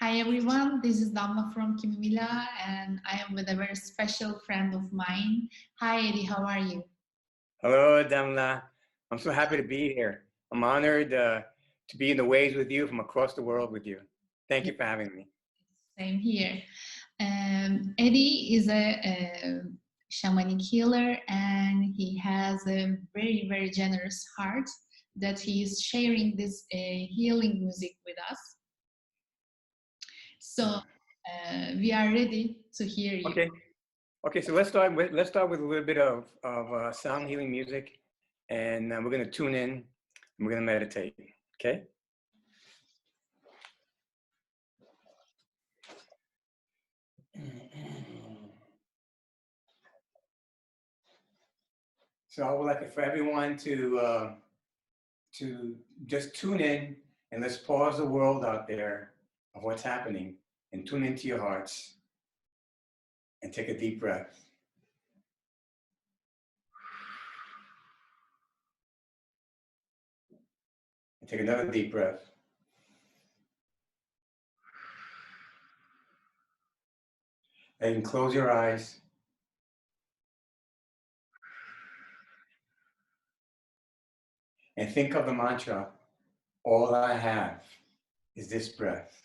Hi everyone, this is Damla from Kimimila and I am with a very special friend of mine. Hi Eddie, how are you? Hello, Damla. I'm so happy to be here. I'm honored to be in the waves with you from across the world with you. Thank you for having me. Same here. Eddie is a shamanic healer and he has a very, very generous heart that he is sharing this healing music with us. So we are ready to hear you. Okay. So let's start with a little bit of sound healing music, and we're going to tune in and we're going to meditate. Okay. So I would like for everyone to just tune in and let's pause the world out there of what's happening and tune into your hearts and take a deep breath. And take another deep breath. And close your eyes. And think of the mantra, all I have is this breath.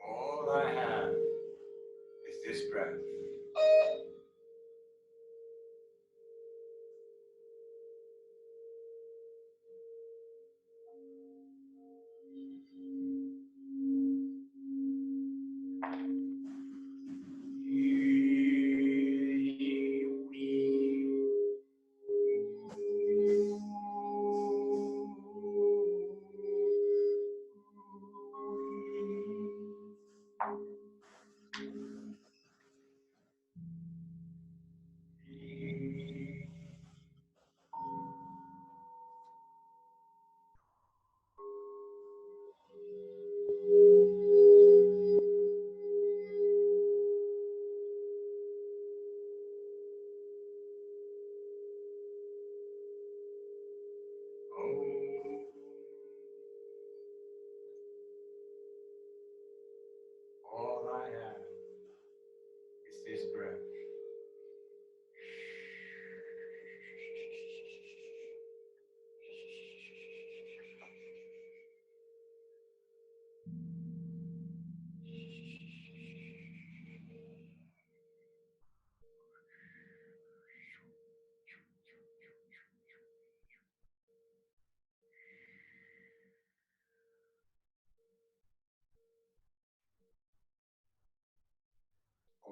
All I have is this breath. All I have is this breath.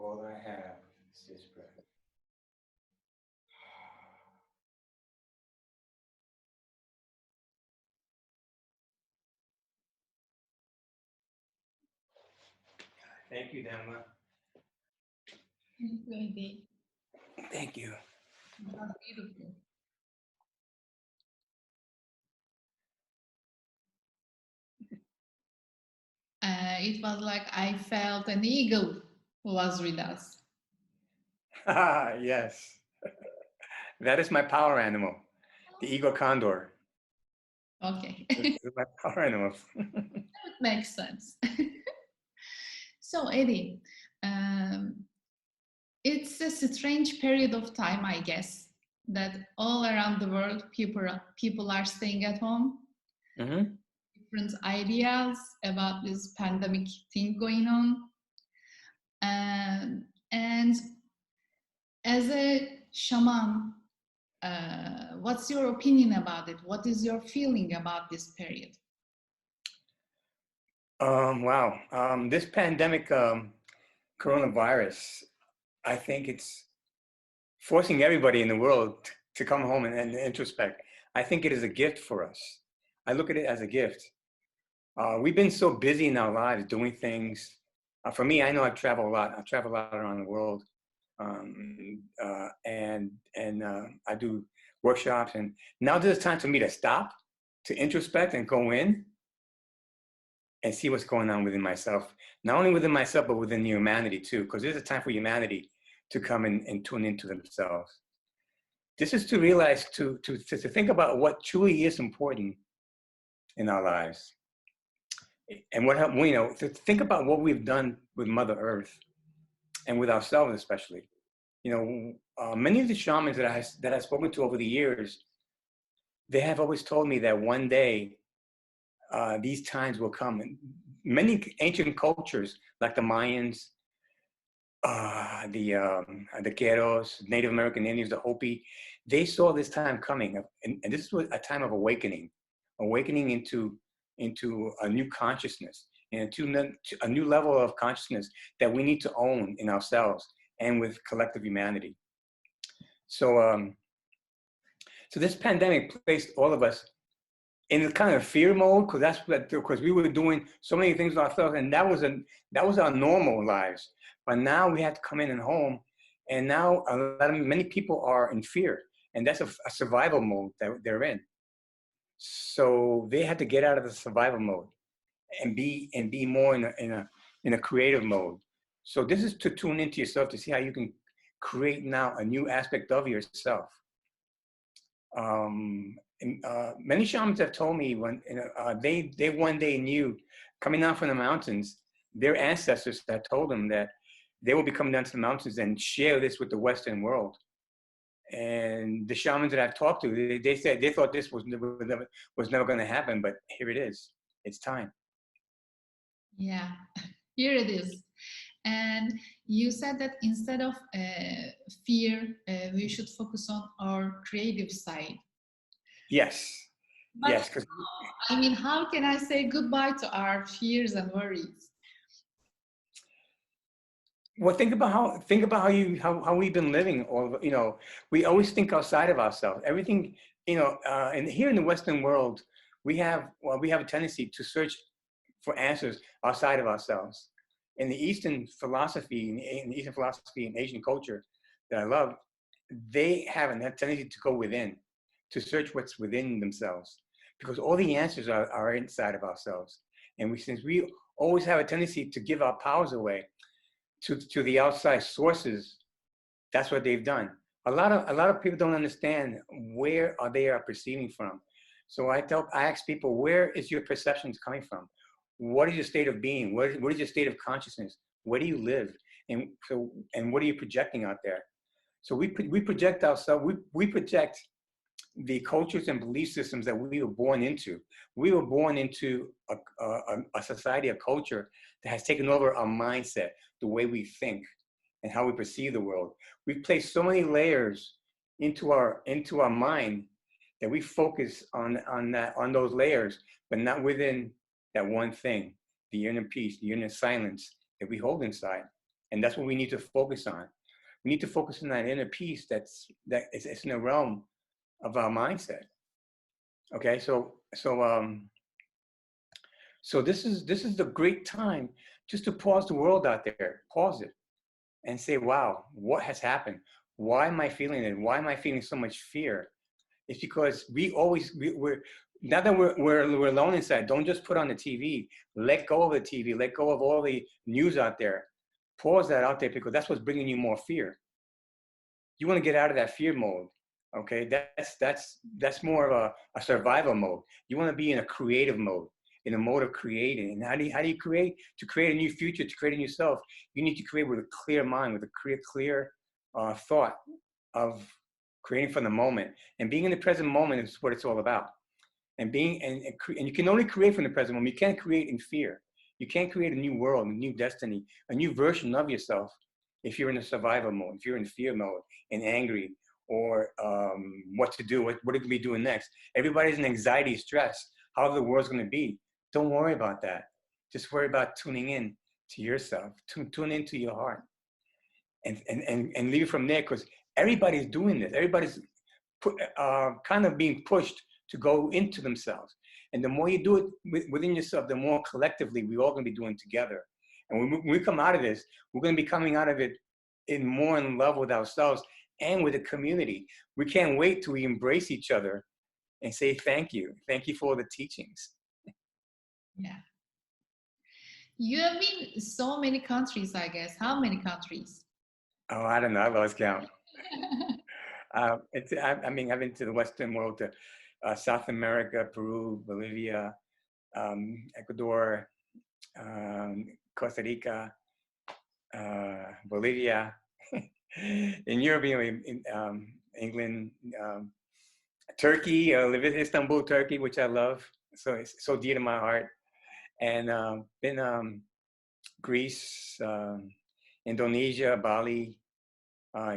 All I have is this breath. Thank you, Damla. Thank you, Eddie. Thank you. That was beautiful. It was like I felt an eagle was with us. Yes. That is my power animal, the eagle condor. Okay. This is my power animal. That makes sense. So, Eddie, it's a strange period of time, I guess, that all around the world people are staying at home. Mm-hmm. Different ideas about this pandemic thing going on. And as a shaman, What's your opinion about it? What is your feeling about this period? Wow. This pandemic, coronavirus, I think it's forcing everybody in the world to come home and introspect. I think it is a gift for us. I look at it as a gift. We've been so busy in our lives doing things. For me, I know I've traveled a lot. I travel a lot around the world, and I do workshops. And now there's time for me to stop, to introspect, and go in and see what's going on within myself. Not only within myself, but within humanity too. Because there's a time for humanity to come in and tune into themselves. This is to realize, to think about what truly is important in our lives. And what, you know, to think about what we've done with Mother Earth and with ourselves especially. You know, many of the shamans that I've spoken to over the years, they have always told me that one day these times will come. And many ancient cultures, like the Mayans, the Guerreros, Native American Indians, the Hopi, they saw this time coming, and this was a time of awakening into a new consciousness, and to a new level of consciousness that we need to own in ourselves and with collective humanity. So, so this pandemic placed all of us in a kind of fear mode, because we were doing so many things ourselves, and that was our normal lives. But now we had to come in and home, and now many people are in fear, and that's a survival mode that they're in. So they had to get out of the survival mode and be more in a creative mode. So this is to tune into yourself, to see how you can create now a new aspect of yourself. Many shamans have told me when they one day knew, coming down from the mountains, their ancestors had told them that they will be coming down to the mountains and share this with the Western world. And the shamans that I've talked to, they said they thought this was never going to happen, but here it is. It's time. Yeah, here it is. And you said that instead of fear, we should focus on our creative side. Yes. But yes. Because I mean, how can I say goodbye to our fears and worries? Well, think about how we've been living. Or, you know, we always think outside of ourselves. Everything, you know, and here in the Western world, we have a tendency to search for answers outside of ourselves. In the Eastern philosophy, and Asian culture that I love, they have a tendency to go within, to search what's within themselves, because all the answers are inside of ourselves. And since we always have a tendency to give our powers away to the outside sources, that's what they've done. A lot of people don't understand where they are perceiving from. So I ask people, where is your perceptions coming from? What is your state of being? What is your state of consciousness? Where do you live? And what are you projecting out there? So we project ourselves. We project the cultures and belief systems that we were born into. We were born into a society, a culture that has taken over our mindset, the way we think, and how we perceive the world. We've placed so many layers into our mind that we focus on those layers, but not within that one thing, the inner peace, the inner silence that we hold inside. And that's what we need to focus on. We need to focus on that inner peace it's in the realm of our mindset. Okay, so this is the great time just to pause the world out there, pause it, and say, wow, what has happened? Why am I feeling it? Why am I feeling so much fear? It's because we're now that we're alone inside. Don't just put on the TV. Let go of the TV. Let go of all the news out there. Pause that out there, because that's what's bringing you more fear. You want to get out of that fear mode. Okay, that's more of a survival mode. You want to be in a creative mode, in a mode of creating. And how do you create? To create a new future, to create a new self, you need to create with a clear mind, with a clear thought of creating from the moment. And being in the present moment is what it's all about. And you can only create from the present moment. You can't create in fear. You can't create a new world, a new destiny, a new version of yourself if you're in a survival mode, if you're in fear mode and angry, or what to do, what are we doing next. Everybody's in anxiety, stress, how the world's going to be. Don't worry about that. Just worry about tuning in to yourself, tune into your heart, and leave it from there, because everybody's doing this. Everybody's kind of being pushed to go into themselves. And the more you do it within yourself, the more collectively we're all going to be doing together. And when we come out of this, we're going to be coming out of it more in love with ourselves and with the community. We can't wait till we embrace each other and say thank you. Thank you for the teachings. Yeah. You have been so many countries, I guess. How many countries? Oh, I don't know. I lost count. I mean, I've been to the Western world, to South America, Peru, Bolivia, Ecuador, Costa Rica, Bolivia. In Europe, in England, Turkey, I live in Istanbul, Turkey, which I love. So it's so dear to my heart. And been Greece, Indonesia, Bali,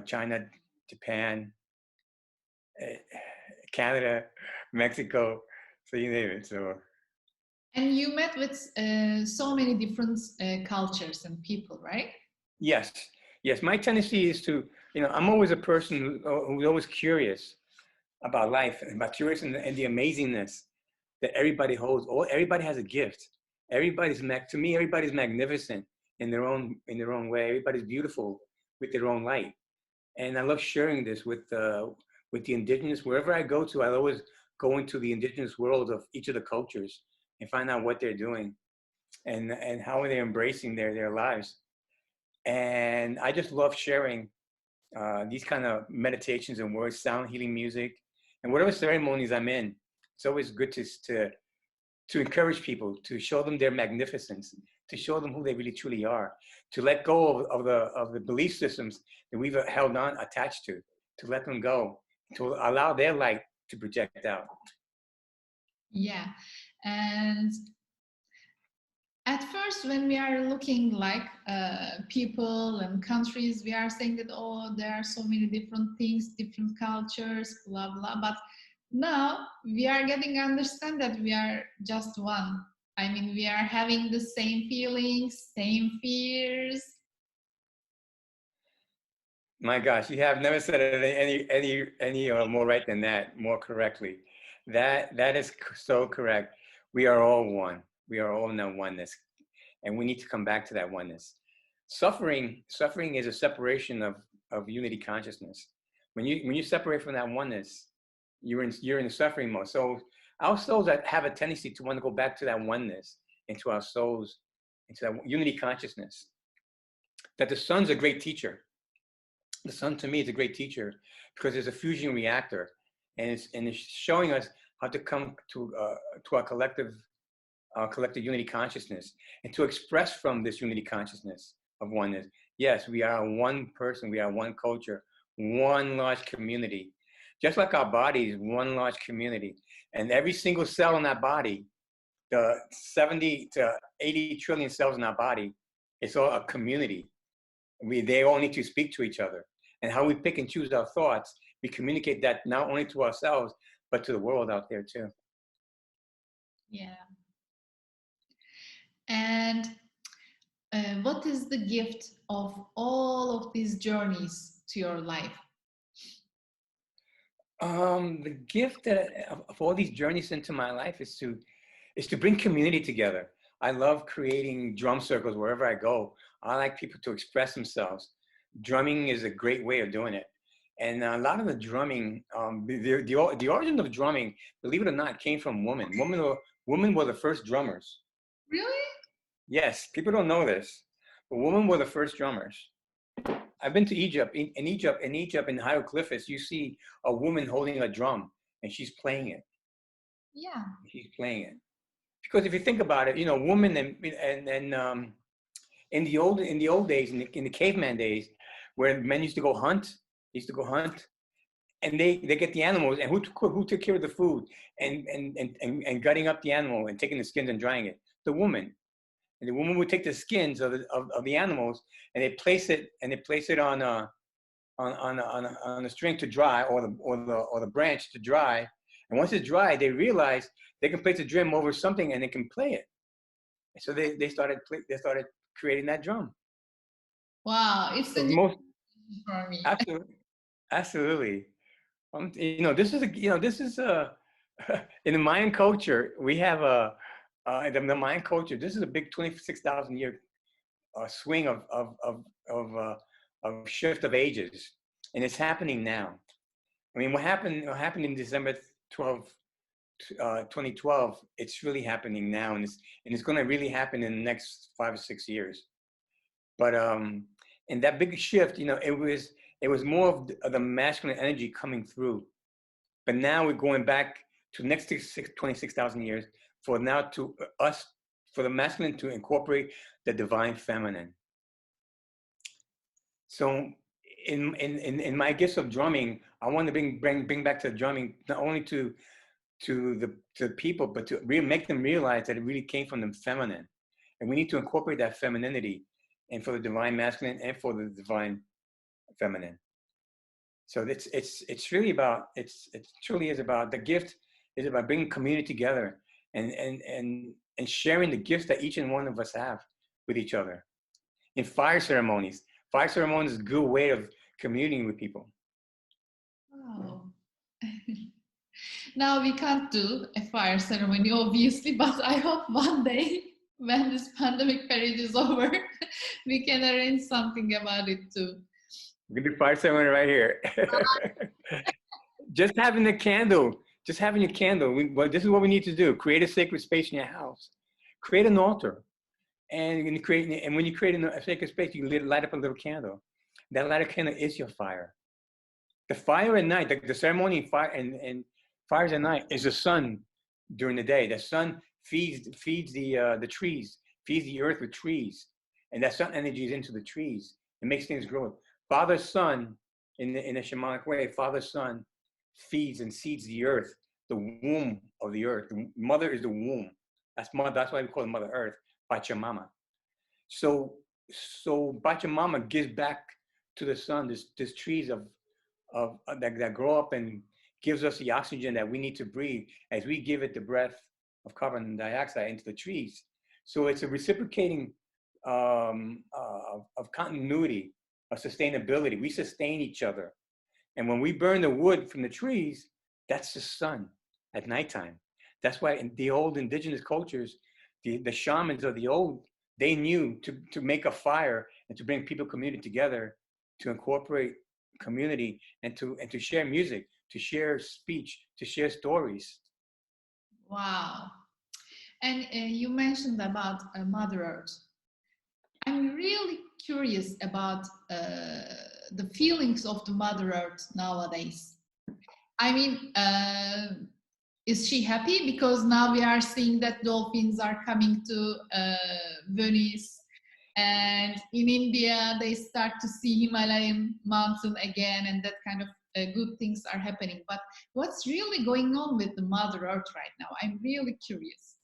China, Japan, Canada, Mexico, so you name it. So. And you met with so many different cultures and people, right? Yes, yes. My tendency is to, I'm always a person who's always curious about life, and about curious and the amazingness that everybody holds. Everybody has a gift. To me, everybody's magnificent in their own way. Everybody's beautiful with their own light. And I love sharing this with the indigenous. Wherever I go to, I always go into the indigenous world of each of the cultures and find out what they're doing and how they're embracing their lives. And I just love sharing these kind of meditations and words, sound healing music, and whatever ceremonies I'm in. It's always good to encourage people, to show them their magnificence, to show them who they really truly are, to let go of the belief systems that we've held on, attached to let them go, to allow their light to project out. Yeah. And at first, when we are looking like people and countries, we are saying that, oh, there are so many different things, different cultures, blah, blah. But now we are getting understand that we are just one. I mean, we are having the same feelings, same fears. My gosh, you have never said it any more right than that, more correctly. That is so correct. We are all one. We are all in that oneness, and we need to come back to that oneness. Suffering is a separation of unity consciousness. When you separate from that oneness, you're in the suffering mode. So our souls have a tendency to want to go back to that oneness, into our souls, into that unity consciousness. That the sun's a great teacher. The sun, to me, is a great teacher because it's a fusion reactor, and it's showing us how to come to our collective unity consciousness, and to express from this unity consciousness of oneness. Yes, we are one person, we are one culture, one large community. Just like our body is one large community, and every single cell in that body, the 70 to 80 trillion cells in our body, it's all a community. They all need to speak to each other. And how we pick and choose our thoughts, we communicate that not only to ourselves, but to the world out there too. Yeah. And what is the gift of all of these journeys to your life? The gift of all these journeys into my life is to bring community together. I love creating drum circles wherever I go. I like people to express themselves. Drumming is a great way of doing it. And a lot of the drumming, the origin of drumming, believe it or not, came from women. Women were the first drummers. Really? Yes, people don't know this, but women were the first drummers. I've been to Egypt. In Egypt, in hieroglyphics, you see a woman holding a drum, and she's playing it. Yeah. She's playing it. Because if you think about it, women and in the old days, in the caveman days, where men used to go hunt, and they get the animals, and who took care of the food and gutting up the animal and taking the skins and drying it? The woman. And the woman would take the skins of the animals, and they place it on on the string to dry, or the branch to dry. And once it's dry, they realize they can place a drum over something and they can play it. So they started creating that drum. Wow, it's a So new most for me. absolutely. This is in the Mayan culture. We have the Mayan culture. This is a big 26,000 year swing of shift of ages, and it's happening now. I mean, what happened in December 12th, 2012? It's really happening now, and it's going to really happen in the next 5 or 6 years. But and that big shift, it was more of the masculine energy coming through. But now we're going back to the next 26,000 years for the masculine to incorporate the divine feminine. So in my gifts of drumming, I want to bring back to the drumming, not only to the people, but to really make them realize that it really came from the feminine. And we need to incorporate that femininity, and for the divine masculine and for the divine feminine. So it's really about, it truly is about, the gift is about bringing community together and sharing the gifts that each and one of us have with each other. In fire ceremonies is a good way of communing with people. Oh. Now we can't do a fire ceremony, obviously, but I hope one day when this pandemic period is over, we can arrange something about it too. We can do fire ceremony right here. Just having a candle. This is what we need to do. Create a sacred space in your house. Create an altar. And when you create a sacred space, you light up a little candle. That lighted candle is your fire. The fire at night, the ceremony and fires at night is the sun during the day. The sun feeds the trees, feeds the earth with trees, and that sun energy is into the trees. It makes things grow. Father Sun, in a shamanic way, Father Sun feeds and seeds the earth, the womb of the earth. The mother is the womb. That's why we call it Mother Earth, Pachamama. So Pachamama gives back to the sun this trees that grow up and gives us the oxygen that we need to breathe as we give it the breath of carbon dioxide into the trees. So it's a reciprocating of continuity, of sustainability. We sustain each other. And when we burn the wood from the trees, that's the sun at nighttime. That's why in the old indigenous cultures, the shamans of the old, they knew to make a fire and to bring people, community together, to incorporate community and to share music, to share speech, to share stories. Wow. And you mentioned about Mother Earth. I'm really curious about the feelings of the Mother Earth nowadays. I mean, is she happy? Because now we are seeing that dolphins are coming to Venice, and in India they start to see Himalayan mountain again, and that kind of good things are happening. But what's really going on with the Mother Earth right now? I'm really curious.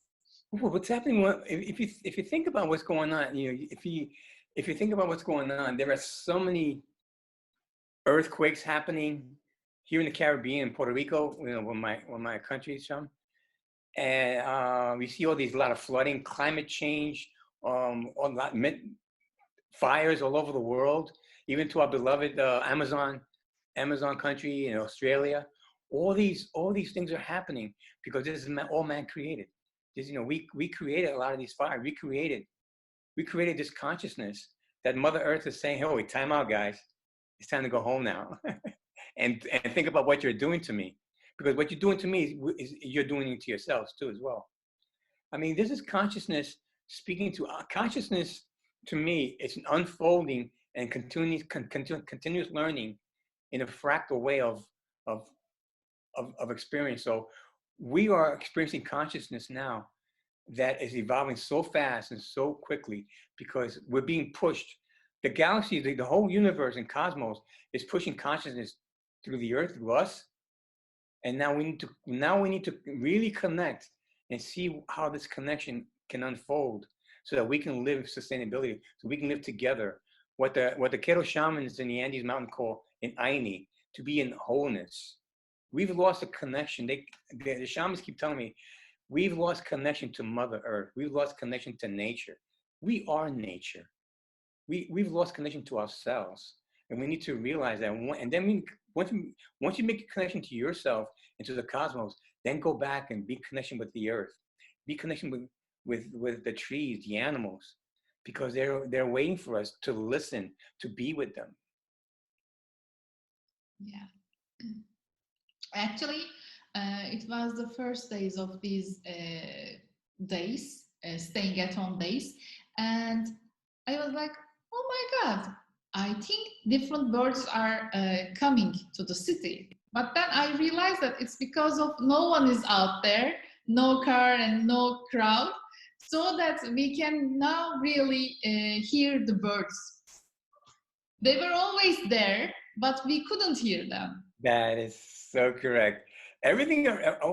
Well, what's happening? If you think about what's going on, if you think about what's going on, there are so many earthquakes happening here in the Caribbean, in Puerto Rico, where my country is from, and we see a lot of flooding, climate change, fires all over the world, even to our beloved Amazon country in Australia. All these things are happening because this is all man created. We created a lot of these fires. We created this consciousness that Mother Earth is saying, "Hey, time out, guys. It's time to go home now, and think about what you're doing to me, because what you're doing to me is you're doing it to yourselves too as well." I mean, this is consciousness speaking to consciousness. To me, it's an unfolding and continuous learning in a fractal way of experience. So we are experiencing consciousness now that is evolving so fast and so quickly because we're being pushed. The galaxy, the whole universe and cosmos is pushing consciousness through the earth, through us. And now we need to really connect and see how this connection can unfold so that we can live sustainability, so we can live together. What the Quero shamans in the Andes mountain call in Aini, to be in wholeness. We've lost a connection. The shamans keep telling me, we've lost connection to Mother Earth. We've lost connection to nature. We are nature. We've lost connection to ourselves. And we need to realize that. And then once you make a connection to yourself and to the cosmos, then go back and be connection with the earth. Be connection with the trees, the animals, because they're waiting for us to listen, to be with them. Yeah. Actually, it was the first days of these days, staying at home days, and I was like, oh my God, I think different birds are coming to the city. But then I realized that it's because of no one is out there, no car and no crowd, so that we can now really hear the birds. They were always there, but we couldn't hear them. That is so correct. Everything,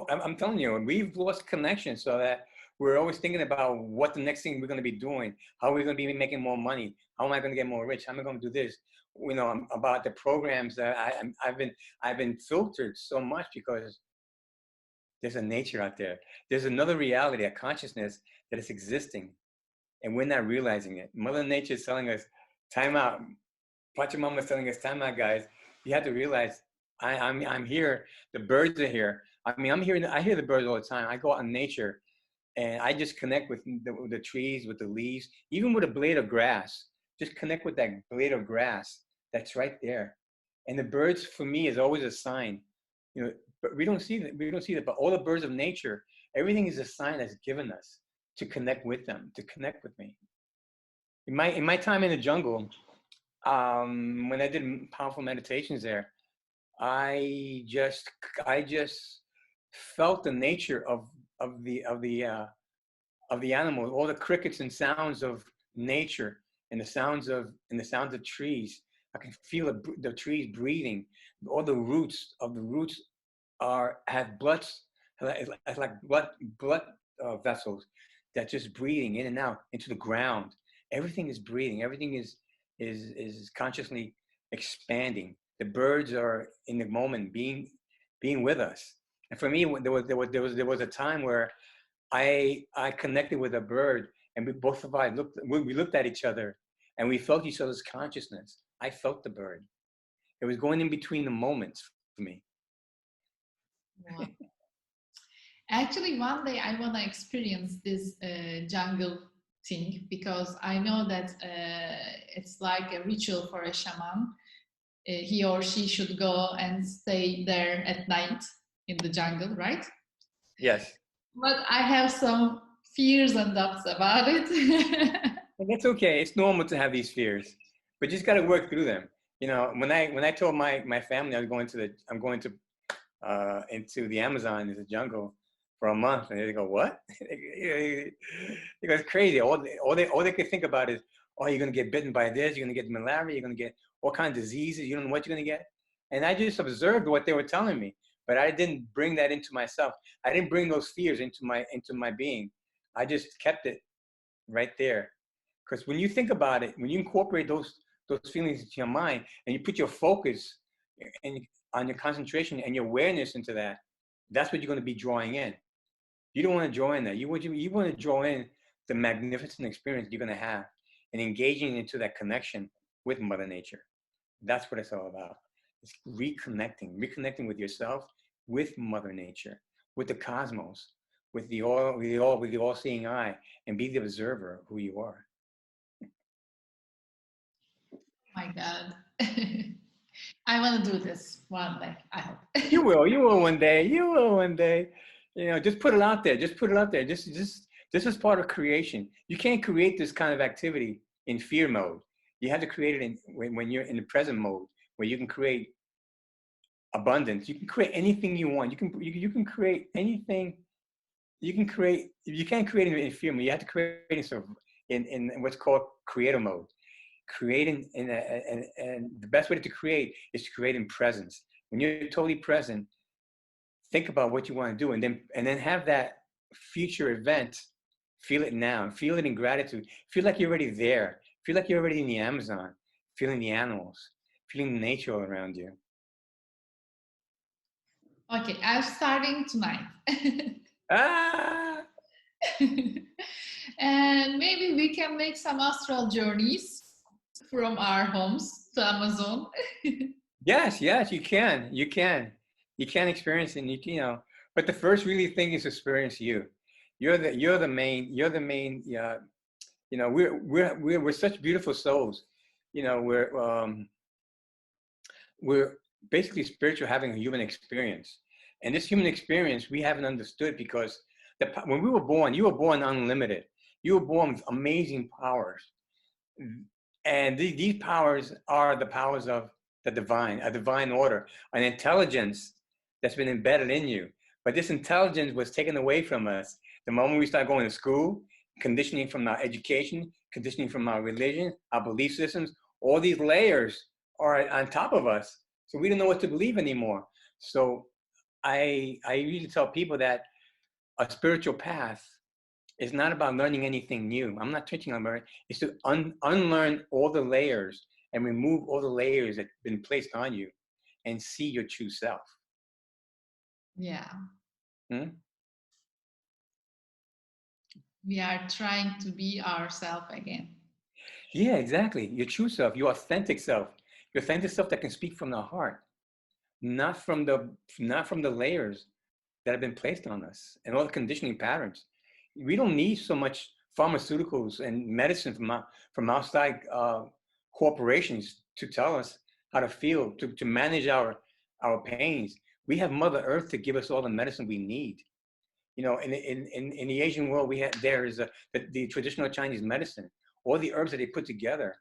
I'm telling you, we've lost connection, so that we're always thinking about what the next thing we're going to be doing, how we're going to be making more money, how am I going to get more rich, how am I going to do this? You know, about the programs that I've been filtered so much, because there's a nature out there. There's another reality, a consciousness that is existing, and we're not realizing it. Mother Nature is telling us, time out. Pachamama is telling us, time out, guys. You have to realize, I'm here. The birds are here. I mean, I hear the birds all the time. I go out in nature, and I just connect with the trees, with the leaves, even with a blade of grass. Just connect with that blade of grass that's right there. And the birds, for me, is always a sign. You know, but we don't see that. We don't see that. But all the birds of nature, everything is a sign that's given us to connect with them, to connect with me. In my time in the jungle, when I did powerful meditations there, I just felt the nature of the animals, all the crickets and sounds of nature, and the sounds of trees. I can feel the trees breathing. All the roots have blood, like blood vessels that just breathing in and out into the ground. Everything is breathing. Everything is consciously expanding. The birds are in the moment, being with us. And for me, there was a time where I connected with a bird, and we looked at each other, and we felt each other's consciousness. I felt the bird. It was going in between the moments for me. Wow. Actually, one day I want to experience this jungle thing, because I know that it's like a ritual for a shaman. He or she should go and stay there at night in the jungle, right? Yes. But I have some fears and doubts about it. And that's okay. It's normal to have these fears, but you just got to work through them. You know, when I told my family I'm going to into the Amazon, in the jungle, for a month, and they go, "What?" It goes crazy. All they could think about is, "Oh, you're gonna get bitten by this. You're gonna get malaria. You're gonna get all kinds of diseases. You don't know what you're gonna get." And I just observed what they were telling me, but I didn't bring that into myself. I didn't bring those fears into my being. I just kept it right there. Because when you think about it, when you incorporate those feelings into your mind, and you put your focus on your concentration and your awareness into that, that's what you're going to be drawing in. You don't want to draw in that. You want to draw in the magnificent experience you're going to have, and engaging into that connection with Mother Nature. That's what it's all about. It's reconnecting with yourself, with Mother Nature, with the cosmos, with the all-seeing eye, and be the observer of who you are. Oh my God. I want to do this one day, I hope. You will one day. You will one day. You know, just put it out there. Just put it out there. This is part of creation. You can't create this kind of activity in fear mode. You have to create it when you're in the present mode, where you can create abundance. You can create anything you want. You can create anything. You can't create it in fear mode. You have to create it sort of in what's called creator mode. Creating and the best way to create is to create in presence. When you're totally present, think about what you want to do, and then have that future event. Feel it now. Feel it in gratitude. Feel like you're already there. Feel like you're already in the Amazon, feeling the animals. feeling nature all around you. Okay, I'm starting tonight. Ah! And maybe we can make some astral journeys from our homes to Amazon. Yes, yes, you can. You can. You can experience it, and you know. But the first really thing is experience you. You're the main. You're the main. Yeah. You know, we're such beautiful souls. You know, we're basically spiritual, having a human experience, and this human experience we haven't understood because when we were born, you were born unlimited. You were born with amazing powers, and these powers are the powers of the divine, a divine order, an intelligence that's been embedded in you. But this intelligence was taken away from us the moment we start going to school, conditioning from our education, conditioning from our religion, our belief systems. All these layers are on top of us, so we don't know what to believe anymore. So I usually tell people that a spiritual path is not about learning anything new. I'm not teaching on learning. It's to unlearn all the layers and remove all the layers that have been placed on you and see your true self. Yeah. Hmm? We are trying to be ourselves again. Yeah, exactly. Your true self, your authentic self that can speak from the heart, not from the layers that have been placed on us and all the conditioning patterns. We don't need so much pharmaceuticals and medicine from outside corporations to tell us how to feel, to manage our pains. We have Mother Earth to give us all the medicine we need. You know, in the Asian world, there is the traditional Chinese medicine, all the herbs that they put together,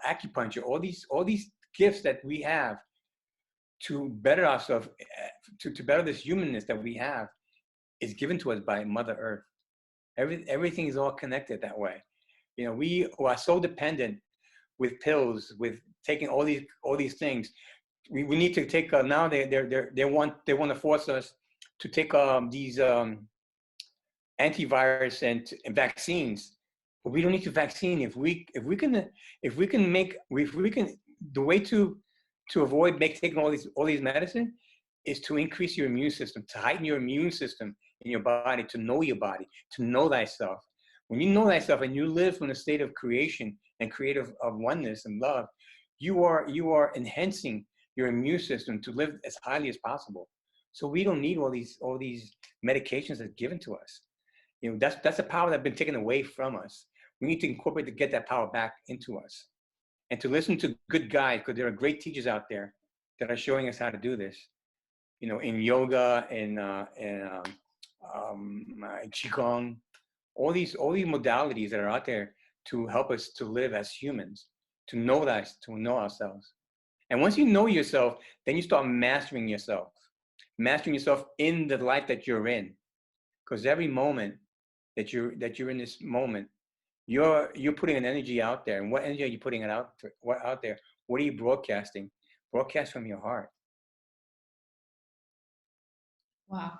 acupuncture, all these gifts that we have to better ourselves, to better this humanness that we have, is given to us by Mother Earth. Everything is all connected that way. You know, we who are so dependent with pills, with taking all these things. We need to take now. They want to force us to take these antivirus and vaccines. But we don't need to vaccine if we can make the way to avoid taking all these medicine is to increase your immune system, to heighten your immune system in your body, to know your body, to know thyself. When you know thyself and you live from a state of creation and creative of oneness and love, you are enhancing your immune system to live as highly as possible. So we don't need all these medications that's given to us. You know, that's a power that's been taken away from us. We need to incorporate to get that power back into us, and to listen to good guides, because there are great teachers out there that are showing us how to do this. You know, in yoga and qigong, all these modalities that are out there to help us to live as humans, to know ourselves. And once you know yourself, then you start mastering yourself in the life that you're in, because every moment that you're in this moment, you're putting an energy out there. And what energy are you putting out there? What are you broadcasting? Broadcast from your heart. Wow.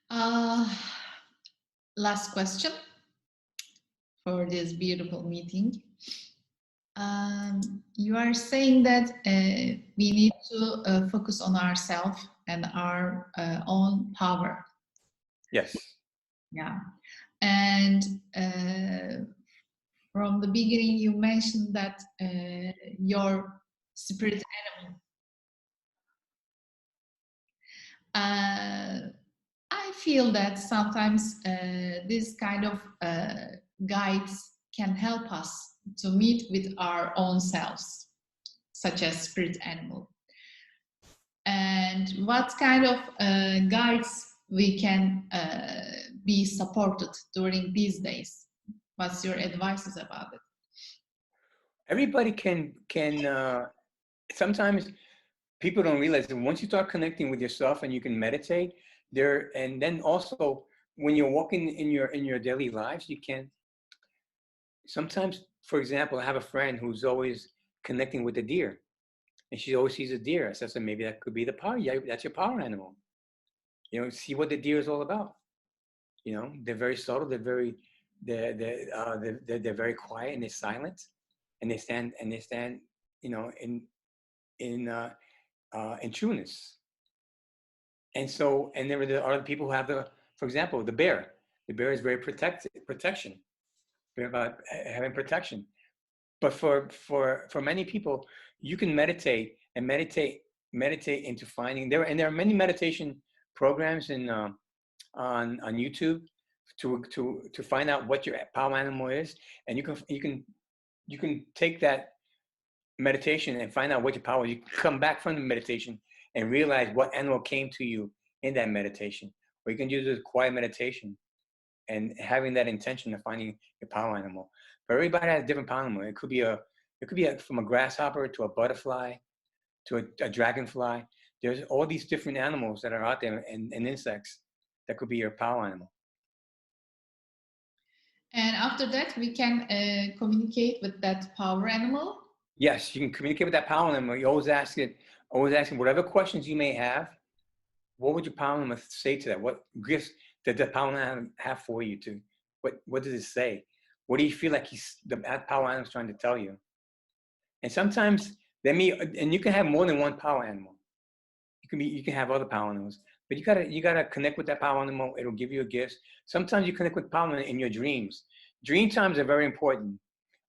uh, Last question for this beautiful meeting. You are saying that we need to focus on ourselves and our own power. Yes. Yeah. And from the beginning, you mentioned that your spirit animal. I feel that sometimes this kind of guides can help us to meet with our own selves, such as spirit animal. And what kind of guides we can be supported during these days? What's your advices about it? Everybody can sometimes people don't realize that once you start connecting with yourself and you can meditate there, and then also when you're walking in your daily lives, you can sometimes, for example, I have a friend who's always connecting with the deer, and she always sees a deer. I said, so maybe that could be the power. Yeah, that's your power animal. You know, see what the deer is all about. You know, they're very subtle. They're very quiet and they're silent. and they stand, you know, in trueness. And so, and there are the people who have for example, the bear. The bear is very protection. They're about having protection. But for many people, you can meditate into finding there. And there are many meditation programs on YouTube to find out what your power animal is, and you can take that meditation and find out what your power is. You come back from the meditation and realize what animal came to you in that meditation. Or you can do this quiet meditation and having that intention of finding your power animal. But everybody has a different power animal. It could be from a grasshopper to a butterfly to a dragonfly. There's all these different animals that are out there, and insects that could be your power animal. And after that, we can communicate with that power animal. Yes, you can communicate with that power animal. You always ask whatever questions you may have. What would your power animal say to that? What gifts did the power animal have for you to? What does it say? What do you feel like that power animal is trying to tell you? And sometimes and you can have more than one power animal. You can have other power animals, but you gotta connect with that power animal. It'll give you a gift. Sometimes you connect with power animal in your dreams. Dream times are very important.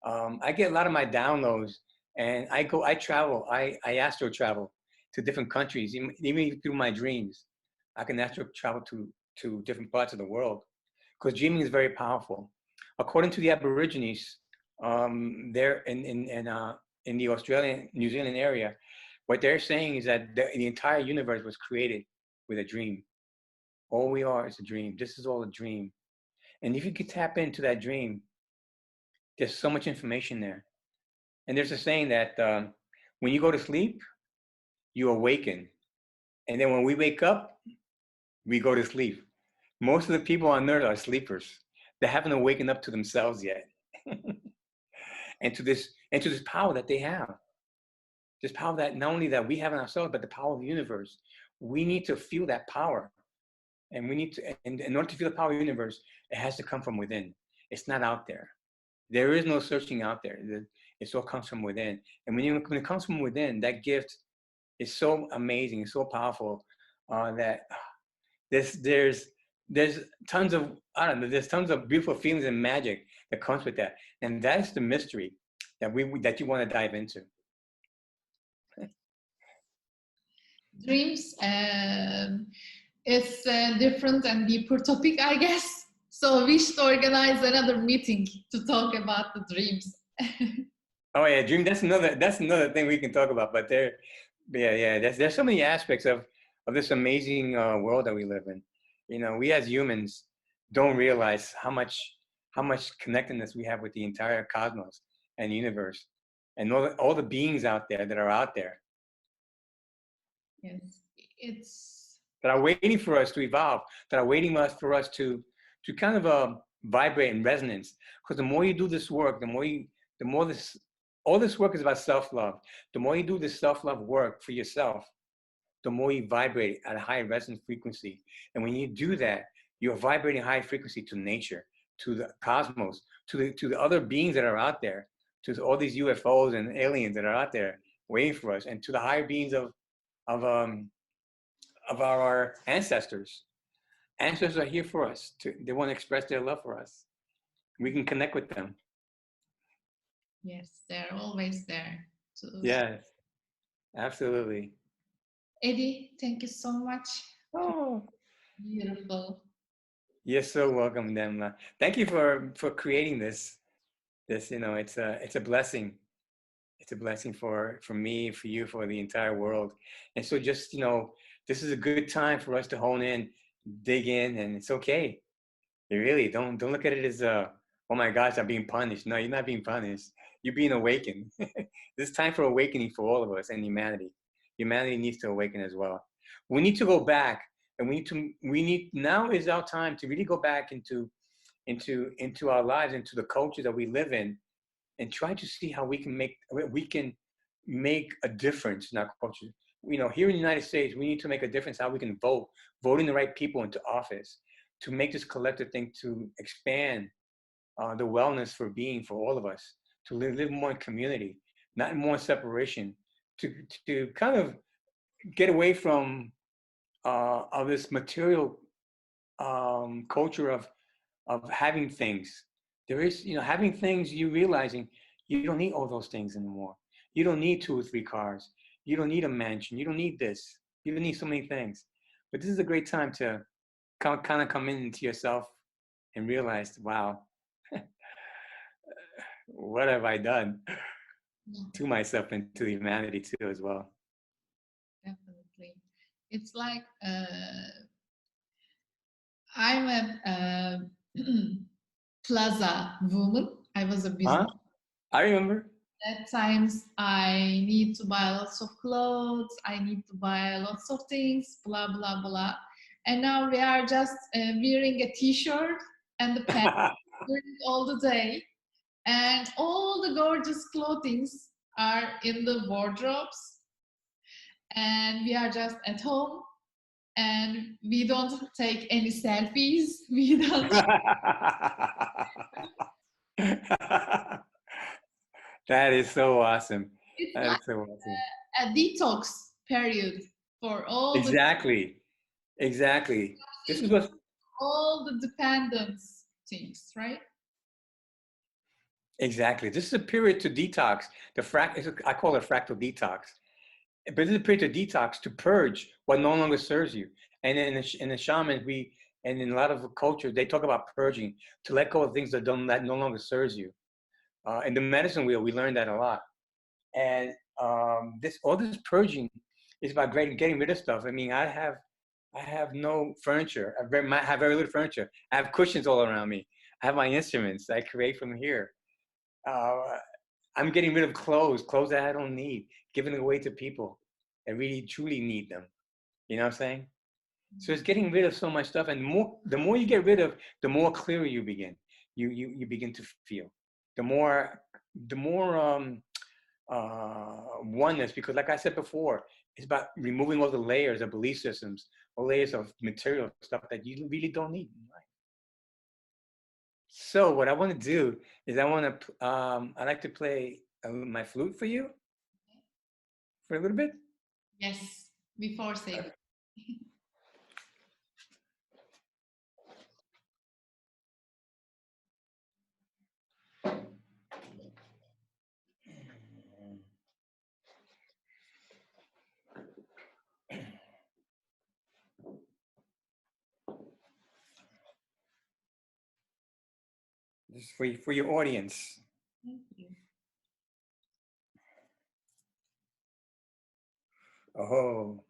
I get a lot of my downloads, and I travel. I astral travel to different countries, even through my dreams. I can astral travel to different parts of the world, because dreaming is very powerful. According to the Aborigines, they're in the Australian, New Zealand area, what they're saying is that the entire universe was created with a dream. All we are is a dream. This is all a dream. And if you could tap into that dream, there's so much information there. And there's a saying that when you go to sleep, you awaken. And then when we wake up, we go to sleep. Most of the people on earth are sleepers. They haven't awakened up to themselves yet. and to this power that they have. This power that not only that we have in ourselves, but the power of the universe. We need to feel that power. And we need to, and in order to feel the power of the universe, it has to come from within. It's not out there. There is no searching out there. It all comes from within. And when it comes from within, that gift is so amazing, so powerful, that there's tons of, there's tons of beautiful feelings and magic that comes with that. And that's the mystery that you want to dive into. Dreams is a different and deeper topic, I guess. So we should organize another meeting to talk about the dreams. Oh yeah, dream. That's another thing we can talk about. But there's so many aspects of this amazing world that we live in. You know, we as humans don't realize how much connectedness we have with the entire cosmos and universe, and all the beings out there that are out there. Yes, it's that are waiting for us to evolve, that are waiting for us to kind of vibrate in resonance. Because the more you do this work, all this work is about self-love. The more you do this self-love work for yourself, the more you vibrate at a high resonance frequency. And when you do that, you're vibrating high frequency to nature, to the cosmos, to the other beings that are out there, to all these UFOs and aliens that are out there waiting for us, and to the higher beings of our ancestors. Ancestors are here for us. They want to express their love for us. We can connect with them. Yes, they're always there. Yes, absolutely. Eddie, thank you so much. Oh, beautiful. You're so welcome, Demla. Thank you for creating this. It's a blessing. It's a blessing for me, for you, for the entire world. And so just, this is a good time for us to hone in, dig in, and it's okay. You really don't look at it as oh my gosh, I'm being punished. No, you're not being punished. You're being awakened. This time for awakening for all of us and humanity. Humanity needs to awaken as well. We need to go back, and now is our time to really go back into our lives, into the culture that we live in, and try to see how we can make a difference in our culture. Here in the United States, we need to make a difference how we can voting the right people into office, to make this collective thing to expand the wellness for all of us, to live more in community, not more in separation, to kind of get away from of this material culture of having things. There is, having things, you realizing you don't need all those things anymore. You don't need 2 or 3 cars. You don't need a mansion. You don't need this. You don't need so many things. But this is a great time to kind of come into yourself and realize, wow, what have I done to myself and to humanity too as well. Definitely. It's like I'm a plaza woman. I was a business. I remember. At times I need to buy lots of clothes, I need to buy lots of things, blah, blah, blah. And now we are just wearing a t-shirt and the pants all the day. And all the gorgeous clothings are in the wardrobes. And we are just at home. And we don't take any selfies. We don't. That is so awesome. It's That like is so awesome. A detox period for all exactly. This is what all the dependence things, right? Exactly. This is a period to detox. I call it fractal detox. But this is a period to detox, to purge what no longer serves you. And in the shaman, and in a lot of culture, they talk about purging, to let go of things that no longer serves you. In the medicine wheel, we learned that a lot. And all this purging is about getting rid of stuff. I mean, I have no furniture. I have very little furniture. I have cushions all around me. I have my instruments I create from here. I'm getting rid of clothes that I don't need, giving it away to people that really truly need them. You know what I'm saying? So it's getting rid of so much stuff, and the more you get rid of, the more clearer you begin. You begin to feel. The more oneness, because like I said before, it's about removing all the layers of belief systems, all layers of material stuff that you really don't need in life. So what I want to do is I like to play my flute for you for a little bit. Yes, before say. This is for your audience. Thank you. Oh.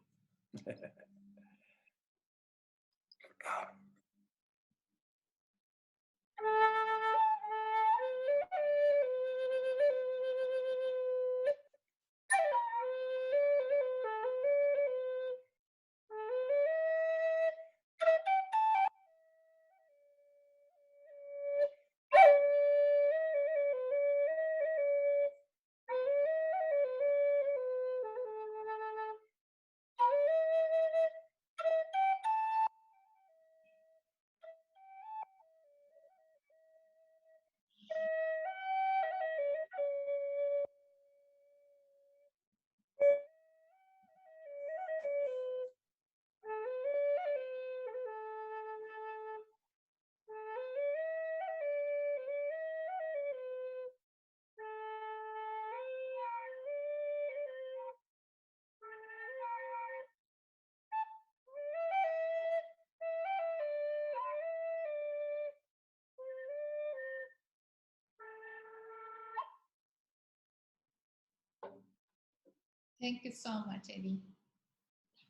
Thank you so much, Eddie.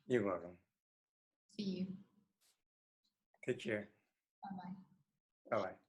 You're welcome. See you. Take care. Bye-bye. Bye-bye.